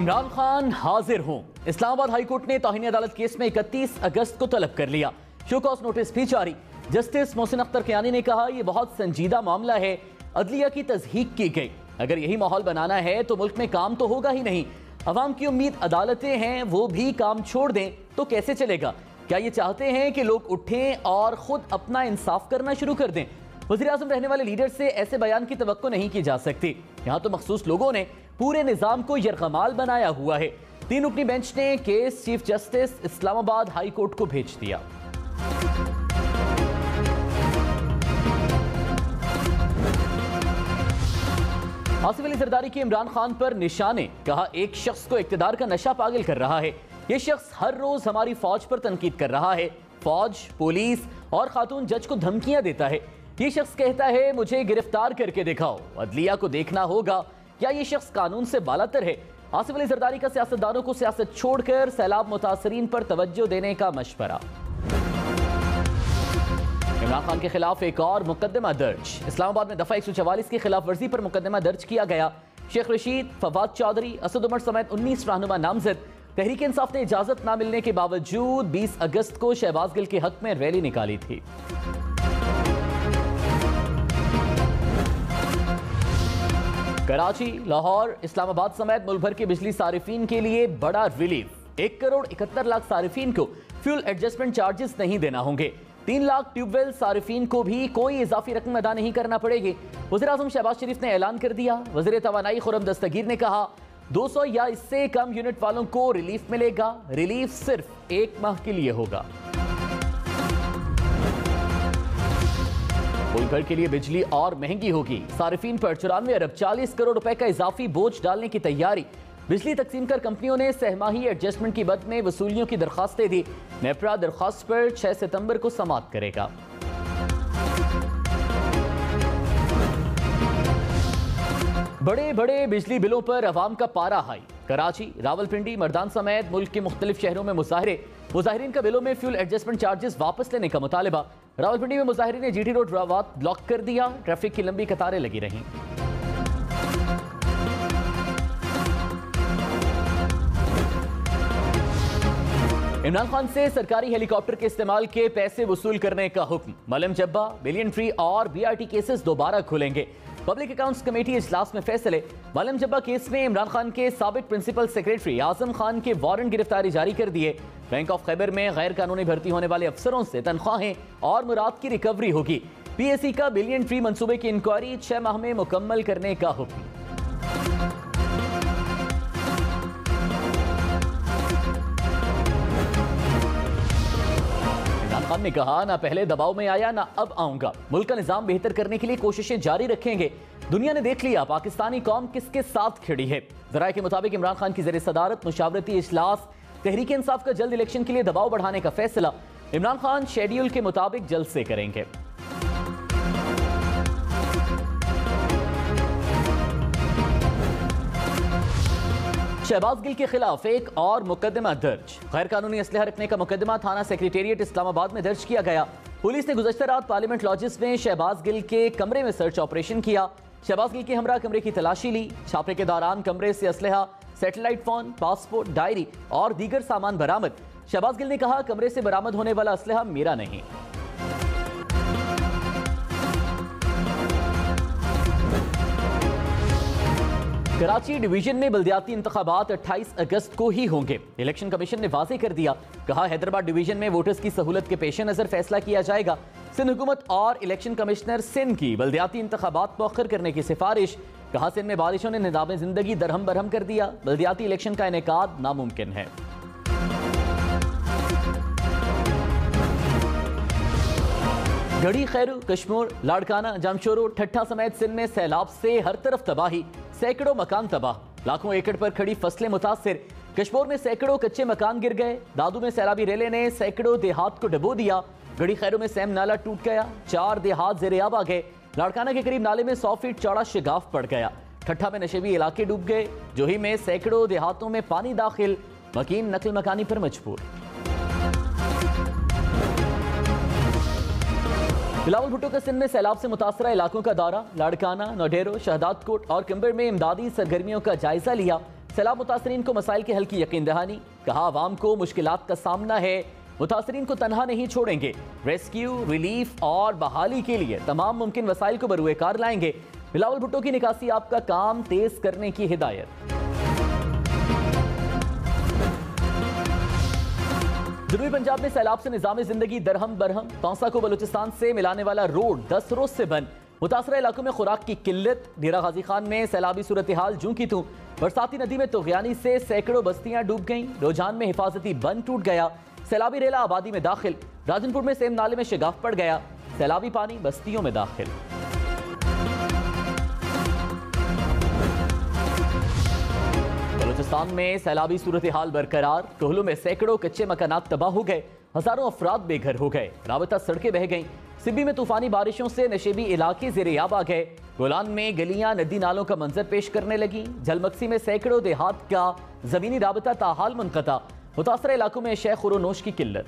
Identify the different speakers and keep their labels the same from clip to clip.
Speaker 1: इमरान खान हाजिर हों। Islamabad high court ने तौहीन अदालत केस में 31 अगस्त को तलब कर लिया। शो कॉज नोटिस भी जारी। जस्टिस मोहसिन अख्तर कियानी ने कहा, यह बहुत संजीदा मामला है, अदलिया की तज़हीक की गई। अगर यही माहौल बनाना है तो मुल्क में काम तो होगा ही नहीं। अवाम की उम्मीद अदालतें हैं, वो भी काम छोड़ दें तो कैसे चलेगा? क्या ये चाहते हैं कि लोग उठें और खुद अपना इंसाफ करना शुरू कर दें? वज़ीर आज़म रहने वाले लीडर से ऐसे बयान की तवक्को नहीं की जा सकती। यहाँ तो मखसूस लोगों ने पूरे निज़ाम को यरगमाल बनाया हुआ है। 3 रुकनी बेंच ने case chief justice Islamabad high court को भेज दिया। आसिफ अली जरदारी की इमरान खान पर निशाने। कहा, एक शख्स को इक्तिदार का नशा पागल कर रहा है। यह शख्स हर रोज हमारी फौज पर तनकीद कर रहा है। फौज, पुलिस और खातून जज को धमकियां देता है। यह शख्स कहता है, मुझे गिरफ्तार करके दिखाओ। अदलिया को देखना होगा, क्या यह शख्स कानून से बालातर है? आसिफ अली जरदारी का सियासतदानों को सियासत छोड़कर सैलाब मुतासरीन पर तवज्जो देने का मशवरा। इमरान खान के खिलाफ एक और मुकदमा दर्ज। इस्लामाबाद में दफा 144 की खिलाफ वर्जी पर मुकदमा दर्ज किया गया। शेख रशीद, फवाद चौधरी, असद उमर समेत 19 रहनुमा नामजद। तहरीक इंसाफ ने इजाजत न मिलने के बावजूद 20 अगस्त को शहबाज गिल के हक में रैली निकाली थी। कराची, लाहौर, इस्लामाबाद समेत मुल्क भर के बिजली सारिफीन के लिए बड़ा रिलीफ। 1 करोड़ 71 लाख सारिफीन को फ्यूल एडजस्टमेंट चार्जेस नहीं देना होंगे। 3 लाख ट्यूबवेल सारिफीन को भी कोई इजाफी रकम अदा नहीं करना पड़ेगी। वज़ीर आज़म शहबाज शरीफ ने ऐलान कर दिया। वज़ीर तवानाई खुर्रम दस्तगीर ने कहा, 200 या इससे कम यूनिट वालों को रिलीफ मिलेगा। रिलीफ सिर्फ 1 माह के लिए होगा। मुल्क भर के लिए बिजली और महंगी होगी। सारिफीन पर 94 अरब 40 करोड़ रुपए का इजाफी बोझ डालने की तैयारी। बिजली तकसीम कर कंपनियों ने सहमाही एडजस्टमेंट की बद में वसूलियों की दरखास्तें दी। नेपरा दरखास्त पर 6 सितंबर को समाअत करेगा। बड़े बड़े बिजली बिलों पर अवाम का पारा हाई। कराची, रावलपिंडी, मर्दान समेत मुल्क के मुख्तलिफ शहरों में मुजाहिरीन का बिलों में फ्यूल एडजस्टमेंट चार्जेस वापस लेने का मुतालबा। रावलपिंडी में मुजाहिरीन ने जीटी रोड रावत ब्लॉक कर दिया। ट्रैफिक की लंबी कतारें लगी रहीं। इमरान खान से सरकारी हेलीकॉप्टर के इस्तेमाल के पैसे वसूल करने का हुक्म। मलम जब्बा, बिलियन ट्री और बीआरटी केसेस दोबारा खुलेंगे। पब्लिक अकाउंट्स कमेटी इजलास में फैसले। मलम जब्बा केस में इमरान खान के साबिक प्रिंसिपल सेक्रेटरी आजम खान के वारंट गिरफ्तारी जारी कर दिए। बैंक ऑफ खैबर में गैर कानूनी भर्ती होने वाले अफसरों से तनख्वाहें और मुराद की रिकवरी होगी। पीएससी का बिलियन ट्री मंसूबे की इंक्वायरी 6 माह में मुकम्मल करने का हुक्म। खान ने कहा, ना पहले दबाव में आया ना अब आऊंगा। मुल्क का निजाम बेहतर करने के लिए कोशिशें जारी रखेंगे। दुनिया ने देख लिया पाकिस्तानी कौम किसके साथ खड़ी है। जराये के मुताबिक इमरान खान की ज़ेर सदारत मुशावरती इजलास। तहरीक इंसाफ का जल्द इलेक्शन के लिए दबाव बढ़ाने का फैसला। इमरान खान शेड्यूल के मुताबिक जल्द से करेंगे। शहबाज गिल के खिलाफ एक और मुकदमा दर्ज। गैर कानूनी असलहा रखने का मुकदमा थाना सेक्रेटेरिएट इस्लामाबाद में दर्ज किया गया। पुलिस ने गुज़श्ता रात पार्लियामेंट लॉजिस में शहबाज गिल के कमरे में सर्च ऑपरेशन किया। शहबाज गिल के हमरा कमरे की तलाशी ली। छापे के दौरान कमरे से असलहा, सैटेलाइट फोन, पासपोर्ट, डायरी और दीगर सामान बरामद। शहबाज गिल ने कहा, कमरे से बरामद होने वाला असलहा मेरा नहीं। कराची डिवीजन में बल्दियाती इंतखाबात 28 अगस्त को ही होंगे। इलेक्शन कमीशन ने वाज़ेह कर दिया। कहा, हैदराबाद डिवीजन में वोटर्स की सहूलत के पेश नज़र फैसला किया जाएगा। सिंध हुकूमत और इलेक्शन कमिश्नर सिंध की बल्दियाती इंतखाबात मौखर करने की सिफारिश। कहा, सिंध में बारिशों ने निज़ाम ज़िंदगी दरहम बरहम कर दिया। बल्दियाती इलेक्शन का इनेकाद नामुमकिन है। गढ़ी, खैरू, कश्मीर, लाड़काना, जामशोरो, ठट्ठा समेत सिंध में सैलाब से हर तरफ तबाही। सैकड़ों मकान तबाह, लाखों एकड़ पर खड़ी फसलें मुतासिर। कश्मीर में सैकड़ों कच्चे मकान गिर गए। दादू में सैलाबी रेले ने सैकड़ों देहात को डबो दिया। गढ़ी खैरू में सैम नाला टूट गया, 4 देहात ज़ेरे-आब आ गए। लाड़काना के करीब नाले में 100 फीट चौड़ा शिगाफ पड़ गया। ठट्ठा में नशेबी इलाके डूब गए। जोही में सैकड़ों देहातों में पानी दाखिल। मकीन नकल मकानी पर मजबूर। बिलावल भुट्टो का सिंध में सैलाब से मुतासरा इलाकों का दौरा। लाड़काना, नौडेरो, शहदादकोट और किम्बर में इमदादी सरगर्मियों का जायजा लिया। सैलाब मुतासरीन को मसाइल के हल की यकीन दहानी। कहा आवाम को मुश्किलात का सामना है, मुतासरीन को तनहा नहीं छोड़ेंगे। रेस्क्यू, रिलीफ और बहाली के लिए तमाम मुमकिन वसाइल को बरूए कार लाएंगे। बिलावल भुट्टो की निकासी आपका काम तेज करने की हिदायत। जनूबी पंजाब में सैलाब से निजाम जिंदगी दरहम बरहम। तौसा को बलूचिस्तान से मिलाने वाला रोड 10 रोज से बंद। मुतासरा इलाकों में खुराक की किल्लत। डेरा गाजी खान में सैलाबी सूरत हाल जूं की तूं। बरसाती नदी में तुगयानी से सैकड़ों बस्तियां डूब गईं। रोजान में हिफाजती बंद टूट गया। सैलाबी रेला आबादी में दाखिल। राजनपुर में सेम नाले में शिगाफ पड़ गया। सैलाबी पानी बस्तियों में दाखिल। बलूचिस्तान में सैलाबी सूरत हाल बरकरार। कोहलू में सैकड़ों कच्चे मकानात तबाह हो गए। हजारों अफराद बेघर हो गए। राबता सड़कें बह गईं। सिब्बी में तूफानी बारिशों से नशेबी इलाके ज़ेरे-आब आ गए। गोलान में गलियां नदी नालों का मंजर पेश करने लगी। झलमक्सी में सैकड़ों देहात का जमीनी राबता ताहाल मुनक़ता। मुतासरा इलाकों में शय खुरोनोश की किल्लत।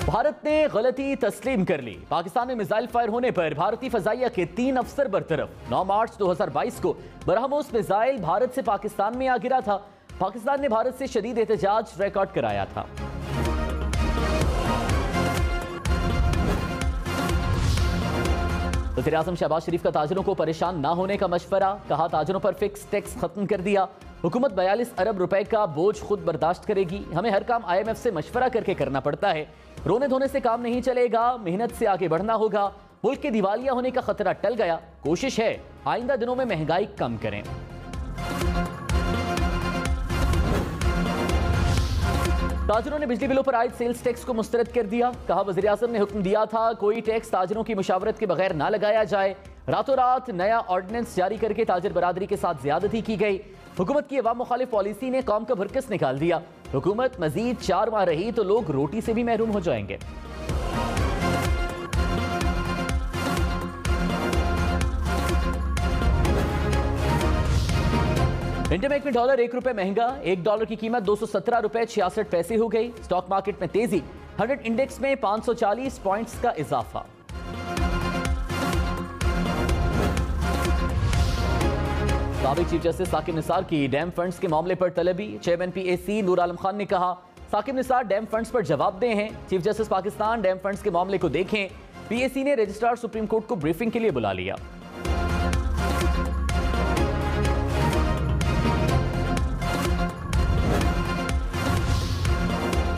Speaker 1: भारत ने गलती तस्लीम कर ली। पाकिस्तान में मिसाइल फायर होने पर भारतीय फजाइया के 3 अफसर बरतरफ। 9 मार्च 2022 को ब्रह्मोस मिसाइल भारत से पाकिस्तान में आ गिरा था। पाकिस्तान ने भारत से शदीद एहतजाज रिकॉर्ड कराया था। वज़ीर-ए-आज़म शहबाज शरीफ का ताजिरों को परेशान ना होने का मशवरा। कहा ताजिरों पर फिक्स टैक्स खत्म कर दिया। हुकूमत 42 अरब रुपए का बोझ खुद बर्दाश्त करेगी। हमें हर काम IMF से मशवरा करके करना पड़ता है। रोने धोने से काम नहीं चलेगा, मेहनत से आगे बढ़ना होगा। मुल्क के दिवालिया होने का खतरा टल गया। कोशिश है आइंदा दिनों में महंगाई कम करें। ताजिरों ने बिजली बिलों पर आयद सेल्स टैक्स को मुस्तरद कर दिया। कहा वज़ीर-ए-आज़म ने हुक्म दिया था कोई टैक्स ताजिरों की मुशावरत के बगैर ना लगाया जाए। रातों रात नया ऑर्डिनेंस जारी करके ताजिर बरादरी के साथ ज्यादती की गई। हुकूमत की अवाम मुखालिफ पॉलिसी ने कौम का भरकस निकाल दिया। हुकूमत मजीद 4 माह रही तो लोग रोटी से भी महरूम हो जाएंगे। इंडिया बैंक में डॉलर $1 महंगा। $1 की कीमत 217 रुपए 66 पैसे हो गई। स्टॉक मार्केट में तेजी। 100 इंडेक्स में 540 पॉइंट्स का इजाफा। साबिक चीफ जस्टिस साकिब निसार की डैम फंड्स के मामले पर तलबी। चेयरमैन PAC नूर आलम खान ने कहा साकिब निसार डैम फंड्स पर जवाबदेह हैं। Chief justice Pakistan dam funds के मामले को देखें। PAC ने रजिस्ट्रार सुप्रीम कोर्ट को ब्रीफिंग के लिए बुला लिया।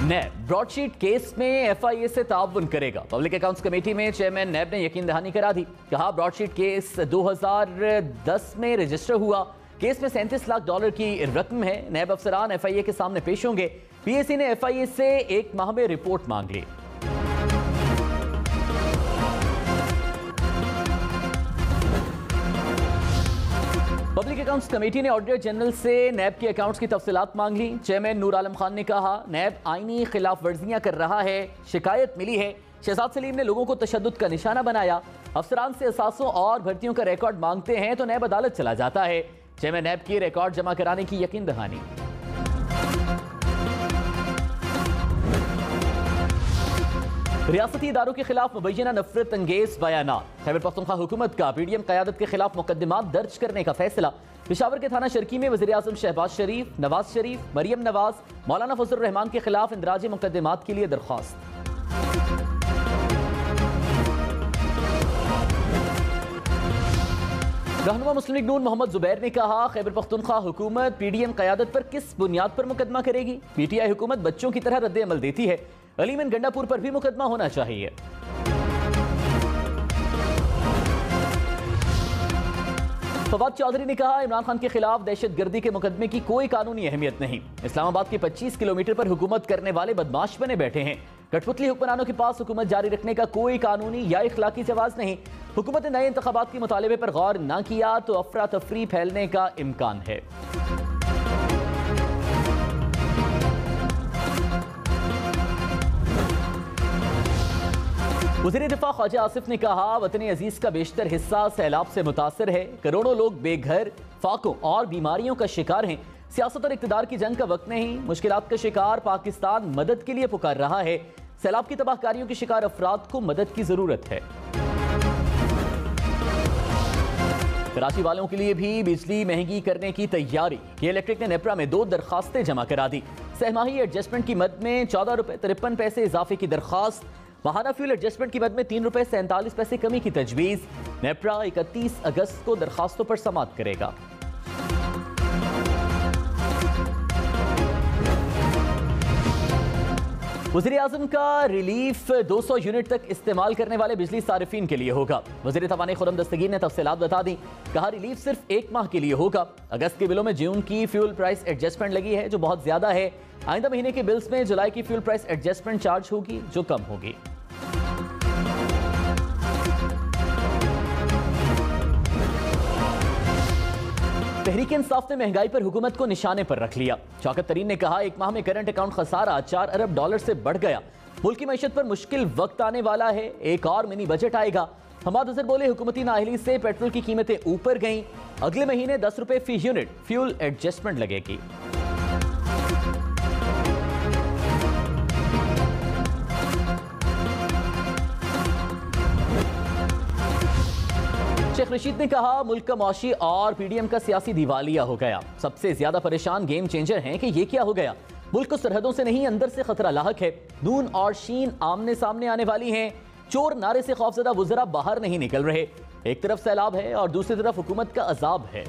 Speaker 1: नैब ब्रॉडशीट केस में FIA से ताउन करेगा। पब्लिक अकाउंट्स कमेटी में चेयरमैन नैब ने यकीन दहानी करा दी। कहा ब्रॉडशीट केस 2010 में रजिस्टर हुआ। केस में $37 लाख की रकम है। नैब अफसरान FIA के सामने पेश होंगे। PAC ने FIA से 1 माह में रिपोर्ट मांग ली। पब्लिक अकाउंट्स कमेटी ने ऑडिटर जनरल से नैब के अकाउंट्स की तफसीलात मांग ली। चेयरमैन नूर आलम खान ने कहा नैब आईनी खिलाफ वर्जियां कर रहा है। शिकायत मिली है शहजाद सलीम ने लोगों को तशद्दुद का निशाना बनाया। अफसरान से असासों और भर्तियों का रिकॉर्ड मांगते हैं तो नैब अदालत चला जाता है। चेयरमैन नैब की रिकॉर्ड जमा कराने की यकीन दहानी। रियासती इदारों के खिलाफ मुबैना नफरत अंगेज बयानात। खैबर पख्तूनख्वा हुकूमत का PDM क़यादत के खिलाफ मुकदमात दर्ज करने का फैसला। पेशावर के थाना शर्की में वज़ीर-ए-आज़म शहबाज शरीफ, नवाज शरीफ, मरियम नवाज, मौलाना फजलुर रहमान के खिलाफ इंदराजी मुकदमात के लिए दरख्वास्त। रहनुमा मुस्लिम लीग नून मोहम्मद जुबैर ने कहा खैबर पख्तूनख्वा हुकूमत PDM क़यादत पर किस बुनियाद पर मुकदमा करेगी। PTI हुकूमत बच्चों की तरह रद्द अमल देती है। अलीमन गंडापुर पर भी मुकदमा होना चाहिए। फवाद चौधरी ने कहा इमरान खान के खिलाफ दहशतगर्दी के मुकदमे की कोई कानूनी अहमियत नहीं। इस्लामाबाद के 25 किलोमीटर पर हुकूमत करने वाले बदमाश बने बैठे हैं। कठपुतली हुक्मरानों के पास हुकूमत जारी रखने का कोई कानूनी या इखलाकी जवाब नहीं। हुकूमत ने नए इंतखाबात के मुतालिबे पर गौर न किया तो अफरा तफरी फैलने का इम्कान है। वज़ीर दिफा ख्वाजा आसिफ ने कहा वतन अजीज का बेशतर हिस्सा सैलाब से मुतासर है। करोड़ों लोग बेघर, फाकों और बीमारियों का शिकार हैं। सियासत और इक़्तिदार की जंग का वक्त नहीं। मुश्किलात का शिकार पाकिस्तान मदद के लिए पुकार रहा है। सैलाब की तबाहकारियों के शिकार अफराद को मदद की जरूरत है। कराची वालों के लिए भी बिजली महंगी करने की तैयारी। के इलेक्ट्रिक ने नेप्रा में 2 दरखास्तें जमा करा दी। सहमाही एडजस्टमेंट की मद में 14 रुपए 53 पैसे इजाफे की दरखास्त। माहाना फ्यूल एडजस्टमेंट की मद में 3 रुपए 47 पैसे कमी की तजवीज़। नेप्रा 31 अगस्त को दरखास्तों पर समाअत करेगा। वज़ीर-ए-आज़म का रिलीफ 200 यूनिट तक इस्तेमाल करने वाले बिजली सारिफीन के लिए होगा। वज़ीर तवानी खुर्रम दस्तगीर ने तफसीलात बता दी। कहा रिलीफ सिर्फ 1 माह के लिए होगा। अगस्त के बिलों में जून की फ्यूल प्राइस एडजस्टमेंट लगी है जो बहुत ज्यादा है। आइंदा महीने के बिल्स में जुलाई की फ्यूल प्राइस एडजस्टमेंट चार्ज होगी जो कम होगी। तहरीक इंसाफ ने महंगाई पर हुकूमत को निशाने पर रख लिया। शौकत तरीन ने कहा 1 माह में करंट अकाउंट खसारा 4 अरब डॉलर से बढ़ गया। मुल्क की मईशत पर मुश्किल वक्त आने वाला है। एक और मिनी बजट आएगा। हमाद अजहर बोले हुकूमती नाअहली से पेट्रोल की कीमतें ऊपर गईं। अगले महीने 10 रुपए फी यूनिट फ्यूल एडजस्टमेंट लगेगी। शेख रशीद ने कहा मुल्क का मुआशी और पीडीएम का सियासी दिवालिया हो गया। सबसे ज्यादा परेशान गेम चेंजर हैं कि ये क्या हो गया। मुल्क को सरहदों से नहीं अंदर से खतरा लाहक है। नून और शीन आमने सामने आने वाली हैं। चोर नारे से खौफजदा वुज़रा बाहर नहीं निकल रहे। एक तरफ सैलाब है और दूसरी तरफ हुकूमत का अजाब है।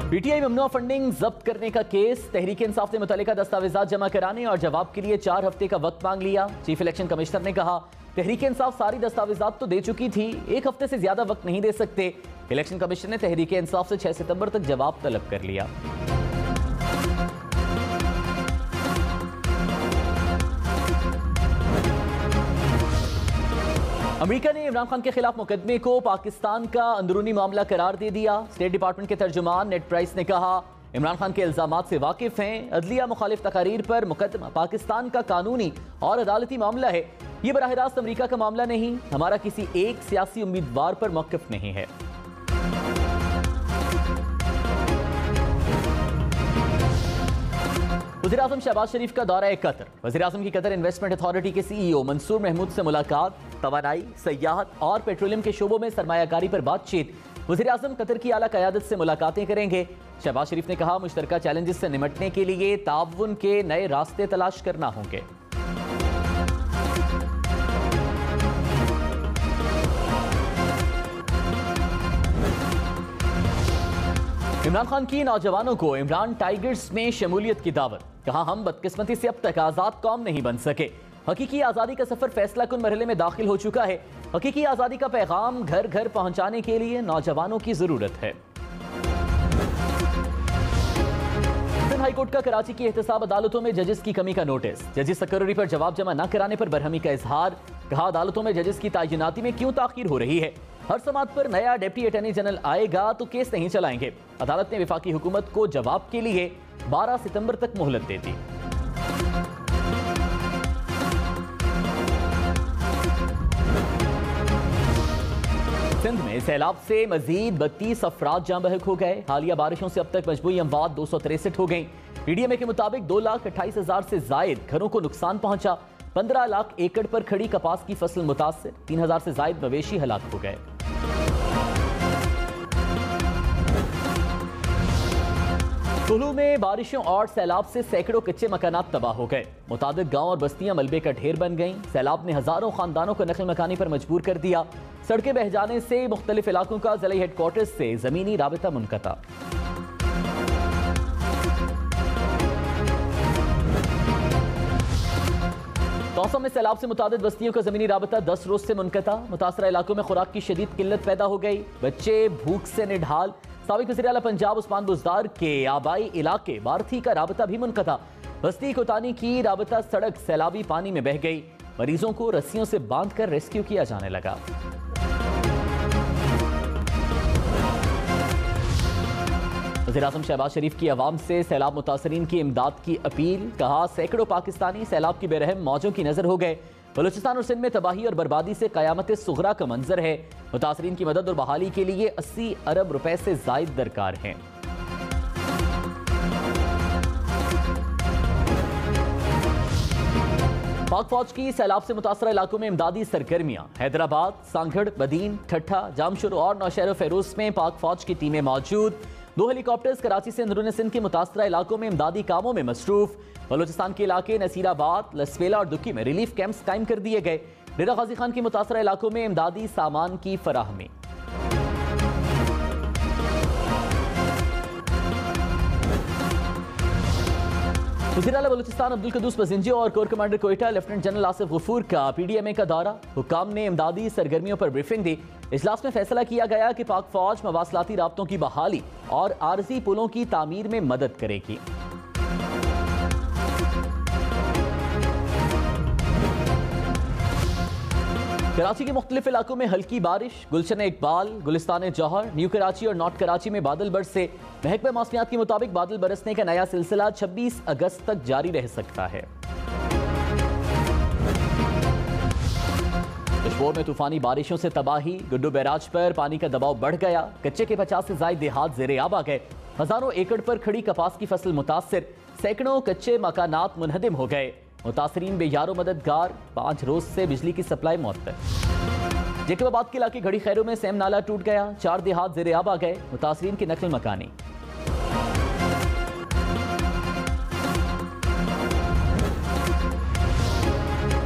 Speaker 1: पीटीआई ममनुआ फंडिंग जब्त करने का केस। तहरीक इंसाफ ने मुतल्लिका दस्तावेजात जमा कराने और जवाब के लिए 4 हफ्ते का वक्त मांग लिया। चीफ इलेक्शन कमिश्नर ने कहा तहरीक इंसाफ सारी दस्तावेजात तो दे चुकी थी, 1 हफ्ते से ज्यादा वक्त नहीं दे सकते। इलेक्शन कमिश्नर ने तहरीक इंसाफ से 6 सितंबर तक जवाब तलब कर लिया। अमेरिका ने इमरान खान के खिलाफ मुकदमे को पाकिस्तान का अंदरूनी मामला करार दे दिया। स्टेट डिपार्टमेंट के तर्जुमान नेड प्राइस ने कहा इमरान खान के इल्जामात से वाकिफ हैं। अदलिया मुखालिफ तकारीर पर मुकदमा पाकिस्तान का कानूनी और अदालती मामला है। ये बराह रास्त अमेरिका का मामला नहीं। हमारा किसी एक सियासी उम्मीदवार पर मौक़िफ नहीं है। वज़ीर-ए-आज़म शहबाज शरीफ का दौरा कतर। वज़ीर-ए-आज़म की कतर इन्वेस्टमेंट अथॉरिटी के सीईओ मंसूर महमूद से मुलाकात। तवानाई, सयाहत और पेट्रोलियम के शोबों में सरमायाकारी पर बातचीत। वज़ीर-ए-आज़म कतर की आला क़यादत से मुलाकातें करेंगे। शहबाज शरीफ ने कहा मुश्तरका चैलेंजेस से निमटने के लिए ताउन के नए रास्ते तलाश करना होंगे। इमरान खान की नौजवानों को इमरान टाइगर्स में शमूलियत की दावत। कहा हम बदकिस्मती से अब तक आज़ाद कौम नहीं बन सके। हकीकी आज़ादी का सफ़र फैसला कुन मरहले में दाखिल हो चुका है। हकीकी आज़ादी का पैगाम घर घर पहुंचाने के लिए नौजवानों की ज़रूरत है। हाई कोर्ट का कराची की एहतसाब अदालतों में जजेस की कमी का नोटिस। जजेस तकर्री पर जवाब जमा न कराने पर बरहमी का इजहार। कहा अदालतों में जजेस की तायिनाती में क्यों ताखीर हो रही है। हर समात पर नया डिप्टी अटॉर्नी जनरल आएगा तो केस नहीं चलाएंगे। अदालत ने वफाकी हुकूमत को जवाब के लिए 12 सितंबर तक मोहलत दे दी। सिंध में सैलाब से मजीद 32 अफराद जाँ बहक हो गए। हालिया बारिशों से अब तक मजबूरी अमवात 263 हो गई। पीडीएमए के मुताबिक 2,28,000 से जायद घरों को नुकसान पहुंचा। 15 लाख एकड़ पर खड़ी कपास की फसल मुतासर। 3,000 से जायद मवेशी हलाक हो गए। कुल्लू में बारिशों और सैलाब से सैकड़ों कच्चे मकानात तबाह हो गए। मुतादिद गांव और बस्तियां मलबे का ढेर बन गईं। सैलाब ने हजारों खानदानों को नकल मकानी पर मजबूर कर दिया। सड़कें बह जाने से मुख्तलिफ इलाकों का जिला हेडक्वार्टर्स से जमीनी राबिता मुनक़ता। तौसा में सैलाब से मुतादिद बस्तियों का जमीनी राबिता 10 रोज से मुनक़ता। मुतासरा इलाकों में खुराक की शदीद किल्लत पैदा हो गई। बच्चे भूख से निढाल। साबिक वज़ीर आला पंजाब उस्मान बुज़दार के आबाई इलाके बारथी का राबिता भी मुनक़ता। बस्ती कोतानी की राबिता सड़क सैलाबी पानी में बह गई। मरीजों को रस्सियों से बांधकर रेस्क्यू किया जाने लगा। वज़ीर-ए-आज़म शहबाज शरीफ की आवाम से सैलाब मुतासरीन की इमदाद की अपील। कहा सैकड़ों पाकिस्तानी सैलाब की बेरहम मौजों की नजर हो गए। बलूचिस्तान और सिंध में तबाही और बर्बादी से क़यामत सुगरा का मंजर है। मुतासरीन की मदद और बहाली के लिए 80 अरब रुपए से जायद दरकार हैं। पाक फौज की सैलाब से मुतासर इलाकों में इमदादी सरगर्मियां। हैदराबाद, सांगड़, बदीन, ठट्ठा, जामशुर और नौशहर फेरोज में पाक फौज की टीमें मौजूद। 2 हेलीकॉप्टर्स कराची से अंदरूनी सिंध के मुतासर इलाकों में इमदादी कामों में मसरूफ। बलोचिस्तान के इलाके नसीराबाद, लसवेला और दुक्की में रिलीफ कैंप्स कायम कर दिए गए। डेरा गाजी खान के मुतासर इलाकों में इमदादी सामान की फराहमी। वज़ीर आला बलूचिस्तान अब्दुल कदूस बजिंजी और corps commander Quetta lieutenant general Asif Ghafoor का PDMA का दौरा। हुक्काम ने इमदादी सरगर्मियों पर ब्रीफिंग दी। इजलास में फैसला किया गया कि पाक फौज मवासलाती राब्तों की बहाली और आरजी पुलों की तामीर में मदद करेगी। कराची के मुख्तलिफ इलाकों में हल्की बारिश। गुलशन इकबाल, गुलिस्तान जौहर, न्यू कराची और नॉर्थ कराची में बादल बरसे। महकमा मौसमियात के मुताबिक बादल बरसने का नया सिलसिला 26 अगस्त तक जारी रह सकता है। कश्मीर में तूफानी बारिशों से तबाही। गुड्डू बैराज पर पानी का दबाव बढ़ गया। कच्चे के 50 से ज्यादा देहात ज़ेरे आब आ गए। हजारों एकड़ पर खड़ी कपास की फसल मुतासिर। सैकड़ों कच्चे मकानात मुनहदिम हो गए। मुतासरीन बेयारो मददगार। 5 रोज से बिजली की सप्लाई मुअत्तल। जैकबाबाद के इलाके घड़ी खैरों में सेम नाला टूट गया। 4 देहात ज़ेरे आब आ गए। मुतासरीन की नकल मकानी।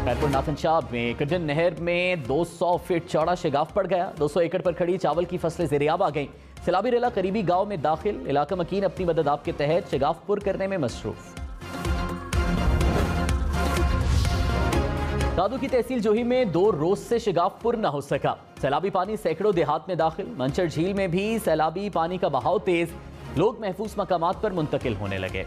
Speaker 1: खैरपुर नाथनशाह में कजन नहर में 200 फीट चौड़ा शगाफ पड़ गया। 200 एकड़ पर खड़ी चावल की फसलें ज़ेरे आब आ गई। सैलाबी रेला करीबी गांव में दाखिल। इलाका मकीन अपनी मदद आप के तहत शगाफ पुर करने में मसरूफ। दादू की तहसील जोही में 2 रोज से शगाफपुर न हो सका। सैलाबी पानी सैकड़ों देहात में दाखिल। मंचर झील में भी सैलाबी पानी का बहाव तेज। लोग महफूज मकामात पर मुंतकिल होने लगे।